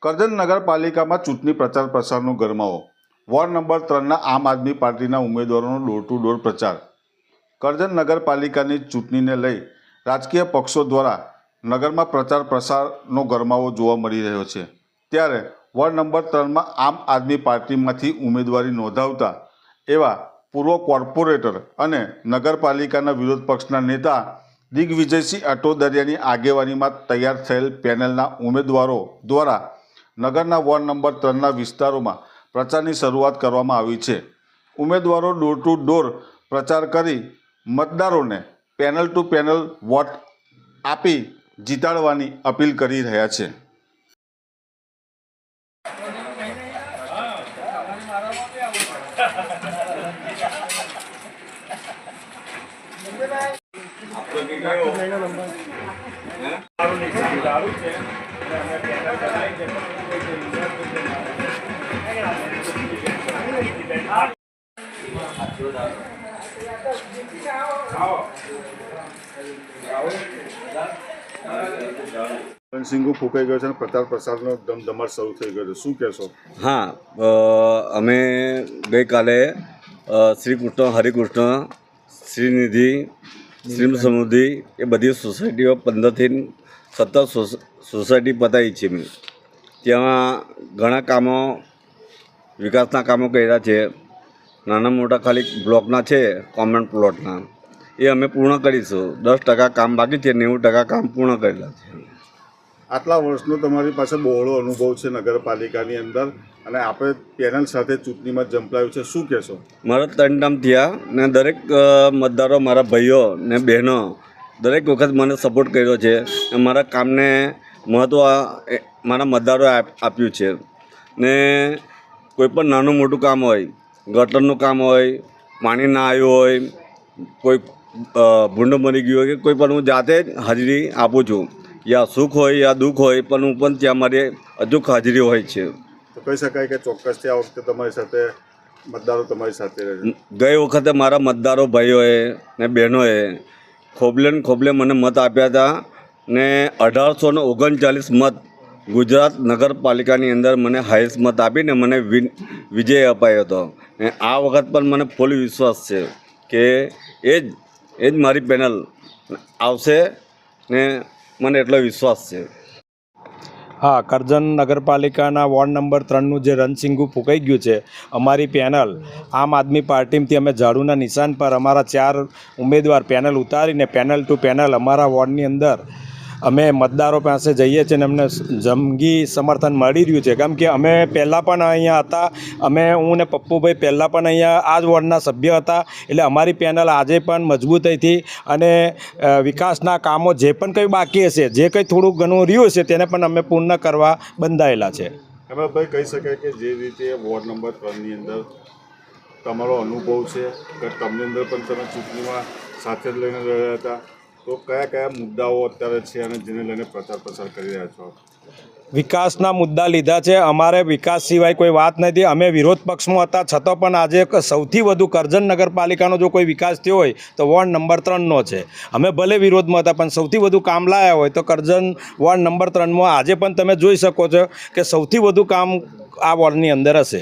કરજણ નગરપાલિકામાં ચૂંટણી પ્રચાર પ્રસારનો ગરમાવો. વોર્ડ નંબર 3ના આમ આદમી પાર્ટીના ઉમેદવારોનો ડોર ટુ ડોર પ્રચાર. કરજણ નગરપાલિકાની ચૂંટણીને લઈ રાજકીય પક્ષો દ્વારા નગરમાં પ્રચાર પ્રસારનો ગરમાવો જોવા મળી રહ્યો છે. ત્યારે વોર્ડ નંબર 3માં આમ આદમી પાર્ટીમાંથી ઉમેદવારી નોંધાવતા એવા પૂર્વ કોર્પોરેટર અને નગરપાલિકાના વિરોધ પક્ષના નેતા દિગ્વિજયસિંહ અટોદરિયાની આગેવાનીમાં તૈયાર થયેલ પેનલના ઉમેદવારો દ્વારા નગરના વોર્ડ નંબર 3ના વિસ્તારોમાં પ્રચારની શરૂઆત કરવામાં આવી છે. ઉમેદવારો ડોર ટુ ડોર પ્રચાર કરી મતદારોને પેનલ ટુ પેનલ વોટ આપી જીતાડવાની અપીલ કરી રહ્યા છે. રણસિંગુ ફૂંકાઈ ગયો છે અને પ્રચાર પ્રસારનો ધમધમાટ શરૂ થઈ ગયો છે. શું કહેશો? હા, અમે ગઈકાલે શ્રી કૃષ્ણ હરિકૃષ્ણ શ્રીનિધિ શ્રીમ સમૃદ્ધિ એ બધી સોસાયટીઓ 15થી 17 સોસાયટી પતાવી છે. મેં ત્યાં ઘણા કામો વિકાસના કામો કર્યા છે. નાના મોટા ખાલી બ્લોકના છે, કોમન પ્લોટના, એ અમે પૂર્ણ કરીશું. 10% કામ બાકી છે, 90% કામ પૂર્ણ કરેલા છે. આટલા વર્ષનો તમારી પાસે બહોળો અનુભવ છે નગરપાલિકાની અંદર અને આપણે પેનલ સાથે ચૂંટણીમાં ઝંપલાવ્યું છે. શું કહેશો? મારા 3 ટર્મ થયા ને દરેક મતદારો, મારા ભાઈઓ ને બહેનો દરેક વખત મને સપોર્ટ કર્યો છે. મારા કામને મહત્ત્વ મારા મતદારોએ આપ્યું છે. ને કોઈ પણ નાનું મોટું કામ હોય, ગટરનું કામ હોય, પાણી ના આવ્યું હોય, કોઈ ભૂંડો મરી ગયો હોય કે કોઈ પણ, હું જાતે જ હાજરી આપું છું. યા સુખ હોય યા દુઃખ હોય, પણ હું પણ ત્યાં મારી અચૂક હાજરી હોય છે. તો કહી શકાય કે ચોક્કસથી આ વખતે તમારી સાથે મતદારો તમારી સાથે રહે. ગઈ વખતે મારા મતદારો ભાઈઓએ ને બહેનોએ ખોબલે ને ખોબલે મને મત આપ્યા હતા ને 1839 મત ગુજરાત નગરપાલિકાની અંદર મને હાઈએસ્ટ મત આપીને મને વિજય અપાયો હતો. ને આ વખત પણ મને ફૂલ વિશ્વાસ છે કે એ જ મારી પેનલ આવશે ને મને એટલો વિશ્વાસ છે. હા, કરજણ નગરપાલિકાના વોર્ડ નંબર 3નું જે રણસિંગુ ફૂંકાઈ ગયું છે, અમારી પેનલ આમ આદમી પાર્ટીમાંથી અમે ઝાડુના નિશાન પર અમારા 4 ઉમેદવાર પેનલ ઉતારીને પેનલ ટુ પેનલ અમારા વોર્ડની અંદર અમે મતદારો પાસે જઈએ છીએ અને અમને જંગી સમર્થન મળી રહ્યું છે. કેમ કે અમે પહેલાં પણ અહીંયા હતા, હું ને પપ્પુભાઈ પહેલાં પણ અહીંયા આ જ વોર્ડના સભ્ય હતા. એટલે અમારી પેનલ આજે પણ મજબૂતાઈથી અને વિકાસના કામો જે પણ કંઈ બાકી હશે, જે કંઈ થોડું ઘણું રહ્યું હશે, તેને પણ અમે પૂર્ણ કરવા બંધાયેલા છે. એમાં ભાઈ કહી શકાય કે જે રીતે વોર્ડ નંબર 3ની અંદર તમારો અનુભવ છે કે તમને અંદર પણ તમે ચૂંટણીમાં સાથે જ લઈને રહ્યા હતા, તો કયા કયા મુદ્દાઓ અત્યારે છે અને જેને લઈને પ્રચાર પ્રસાર કરી રહ્યા છો? વિકાસના મુદ્દા લીધા છે. અમારે વિકાસ સિવાય કોઈ વાત નથી. અમે વિરોધ પક્ષમાં હતા, છતાં પણ આજે સૌથી વધુ કરજણ નગરપાલિકાનો જો કોઈ વિકાસ થયો હોય તો વોર્ડ નંબર 3નો છે. અમે ભલે વિરોધમાં હતા, પણ સૌથી વધુ કામ લાયા હોય તો કરજણ વોર્ડ નંબર 3માં આજે પણ તમે જોઈ શકો છો કે સૌથી વધુ કામ આ વોર્ડની અંદર હશે.